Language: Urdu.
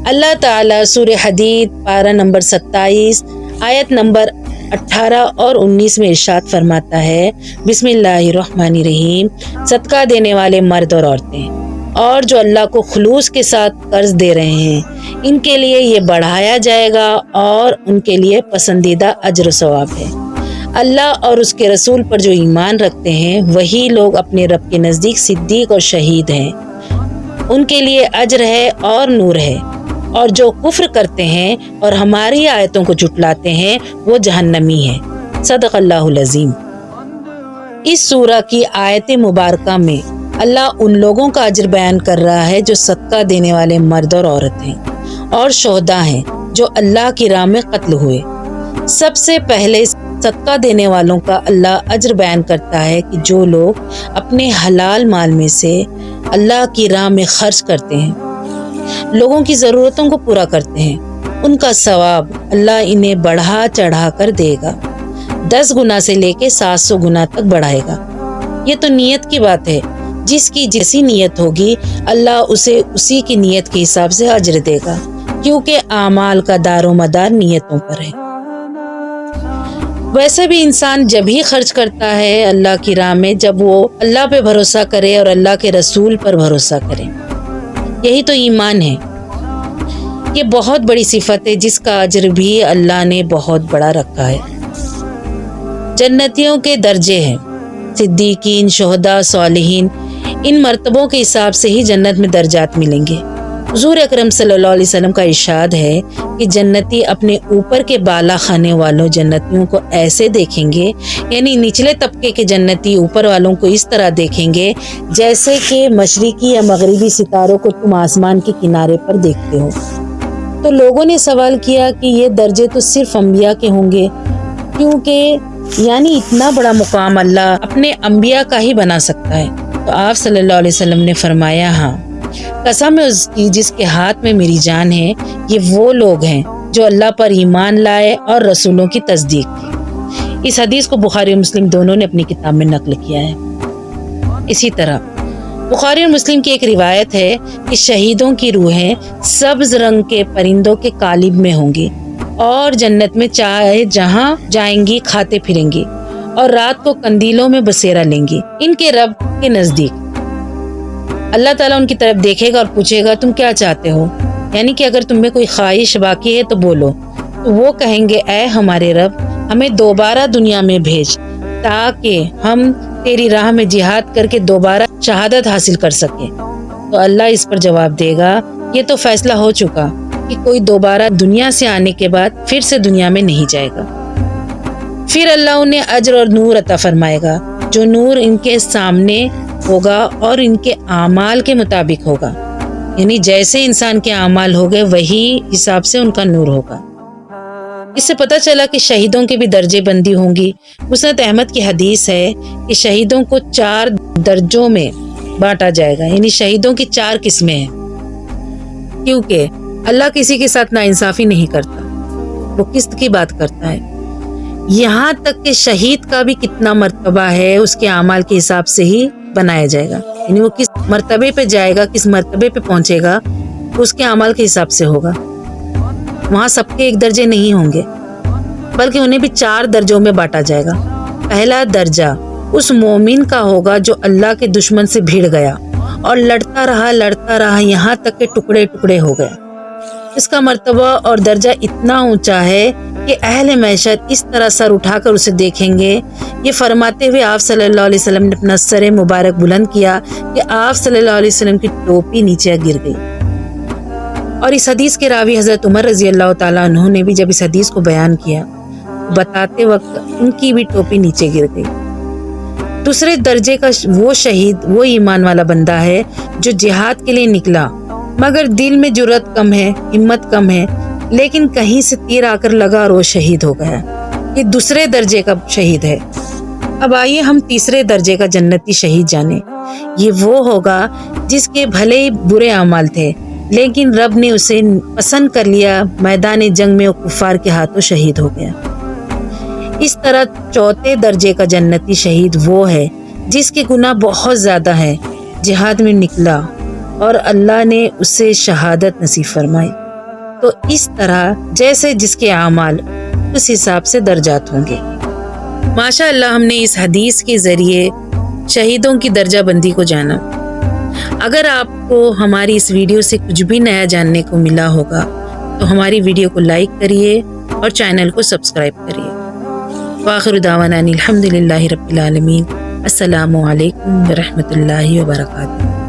اللہ تعالیٰ سورہ حدید پارہ نمبر 27 آیت نمبر 18 اور 19 میں ارشاد فرماتا ہے، بسم اللہ الرحمن الرحیم، صدقہ دینے والے مرد اور عورتیں اور جو اللہ کو خلوص کے ساتھ قرض دے رہے ہیں، ان کے لیے یہ بڑھایا جائے گا اور ان کے لیے پسندیدہ اجر و ثواب ہے۔ اللہ اور اس کے رسول پر جو ایمان رکھتے ہیں وہی لوگ اپنے رب کے نزدیک صدیق اور شہید ہیں، ان کے لیے اجر ہے اور نور ہے، اور جو کفر کرتے ہیں اور ہماری آیتوں کو جھٹلاتے ہیں وہ جہنمی ہیں۔ صدق اللہ العظیم۔ اس سورہ کی آیت مبارکہ میں اللہ ان لوگوں کا اجر بیان کر رہا ہے جو صدقہ دینے والے مرد اور عورت ہیں اور شہداء ہیں جو اللہ کی راہ میں قتل ہوئے۔ سب سے پہلے صدقہ دینے والوں کا اللہ اجر بیان کرتا ہے کہ جو لوگ اپنے حلال مال میں سے اللہ کی راہ میں خرچ کرتے ہیں، لوگوں کی ضرورتوں کو پورا کرتے ہیں، ان کا ثواب اللہ انہیں بڑھا چڑھا کر دے گا، 10 گنا سے لے کے 700 گنا تک بڑھائے گا۔ یہ تو نیت کی بات ہے، جس کی جیسی نیت ہوگی اللہ اسے اسی کی نیت کے حساب سے اجر دے گا، کیونکہ اعمال کا دار و مدار نیتوں پر ہے۔ ویسے بھی انسان جب ہی خرچ کرتا ہے اللہ کی راہ میں جب وہ اللہ پہ بھروسہ کرے اور اللہ کے رسول پر بھروسہ کرے، یہی تو ایمان ہے۔ یہ بہت بڑی صفت ہے جس کا اجر بھی اللہ نے بہت بڑا رکھا ہے۔ جنتیوں کے درجے ہیں، صدیقین، شہداء، صالحین، ان مرتبوں کے حساب سے ہی جنت میں درجات ملیں گے۔ حضور اکرم صلی اللہ علیہ وسلم کا ارشاد ہے کہ جنتی اپنے اوپر کے بالا خانے والوں جنتیوں کو ایسے دیکھیں گے، یعنی نچلے طبقے کے جنتی اوپر والوں کو اس طرح دیکھیں گے جیسے کہ مشرقی یا مغربی ستاروں کو تم آسمان کے کنارے پر دیکھتے ہو۔ تو لوگوں نے سوال کیا کہ یہ درجے تو صرف انبیاء کے ہوں گے، کیونکہ یعنی اتنا بڑا مقام اللہ اپنے انبیاء کا ہی بنا سکتا ہے؟ تو آپ صلی اللہ علیہ وسلم نے فرمایا، ہاں، قسم ہے اس کی جس کے ہاتھ میں میری جان ہے، یہ وہ لوگ ہیں جو اللہ پر ایمان لائے اور رسولوں کی تصدیق کی۔ اس حدیث کو بخاری اور مسلم دونوں نے اپنی کتاب میں نقل کیا ہے۔ اسی طرح بخاری اور مسلم کی ایک روایت ہے کہ شہیدوں کی روحیں سبز رنگ کے پرندوں کے قالب میں ہوں گی اور جنت میں چاہے جہاں جائیں گی کھاتے پھریں گی اور رات کو قندیلوں میں بسیرا لیں گی ان کے رب کے نزدیک۔ اللہ تعالیٰ ان کی طرف دیکھے گا اور پوچھے گا تم کیا چاہتے ہو، یعنی کہ اگر تم میں کوئی خواہش باقی ہے تو بولو۔ تو وہ کہیں گے، اے ہمارے رب، ہمیں دوبارہ دنیا میں بھیج تاکہ ہم تیری راہ میں جہاد کر کے دوبارہ شہادت حاصل کر سکیں۔ تو اللہ اس پر جواب دے گا، یہ تو فیصلہ ہو چکا کہ کوئی دوبارہ دنیا سے آنے کے بعد پھر سے دنیا میں نہیں جائے گا۔ پھر اللہ انہیں اجر اور نور عطا فرمائے گا، جو نور ان کے سامنے ہوگا اور ان کے اعمال کے مطابق ہوگا، یعنی جیسے انسان کے اعمال ہوگے وہی حساب سے ان کا نور ہوگا۔ اس سے پتہ چلا کہ شہیدوں کی بھی درجے بندی ہوں گی۔ مسند احمد کی حدیث ہے کہ شہیدوں کو 4 درجوں میں بانٹا جائے گا، یعنی شہیدوں کی 4 قسمیں ہیں، کیونکہ اللہ کسی کے ساتھ ناانصافی نہیں کرتا، وہ قسط کی بات کرتا ہے۔ یہاں تک کہ شہید کا بھی کتنا مرتبہ ہے اس کے اعمال کے حساب سے ہی بنایا جائے گا، یعنی وہ کس مرتبے پہ جائے گا، کس مرتبے پہ پہنچے گا، اس کے اعمال کے حساب سے ہوگا۔ وہاں سب کے ایک درجے نہیں ہوں گے، بلکہ انہیں بھی 4 درجوں میں بانٹا جائے گا۔ پہلا درجہ اس مومن کا ہوگا جو اللہ کے دشمن سے بھیڑ گیا اور لڑتا رہا یہاں تک کہ ٹکڑے ٹکڑے ہو گیا۔ اس کا مرتبہ اور درجہ اتنا اونچا ہے کہ اہل معیشت اس طرح سر اٹھا کر اسے دیکھیں گے۔ یہ فرماتے ہوئے آپ صلی اللہ علیہ وسلم نے اپنا سر مبارک بلند کیا کہ آپ صلی اللہ علیہ وسلم کی ٹوپی نیچے گر گئی۔ اور اس حدیث کے راوی حضرت عمر رضی اللہ تعالیٰ عنہ نے بھی جب اس حدیث کو بیان کیا، بتاتے وقت ان کی بھی ٹوپی نیچے گر گئی۔ دوسرے درجے کا وہ شہید وہ ایمان والا بندہ ہے جو جہاد کے لیے نکلا مگر دل میں جرأت کم ہے، ہمت کم ہے، لیکن کہیں سے تیر آ کر لگا اور وہ شہید ہو گیا۔ یہ دوسرے درجے کا شہید ہے۔ اب آئیے ہم تیسرے درجے کا جنتی شہید جانیں۔ یہ وہ ہوگا جس کے بھلے ہی برے اعمال تھے لیکن رب نے اسے پسند کر لیا، میدان جنگ میں وہ کفار کے ہاتھوں شہید ہو گیا۔ اس طرح چوتھے درجے کا جنتی شہید وہ ہے جس کے گناہ بہت زیادہ ہیں، جہاد میں نکلا اور اللہ نے اسے شہادت نصیب فرمائی۔ تو اس طرح جیسے جس کے اعمال اس حساب سے درجات ہوں گے۔ ماشاء اللہ ہم نے اس حدیث کے ذریعے شہیدوں کی درجہ بندی کو جانا۔ اگر آپ کو ہماری اس ویڈیو سے کچھ بھی نیا جاننے کو ملا ہوگا تو ہماری ویڈیو کو لائک کریے اور چینل کو سبسکرائب کریے۔ وآخر دعوانا الحمدللہ رب العالمین۔ السلام علیکم ورحمۃ اللہ وبرکاتہ۔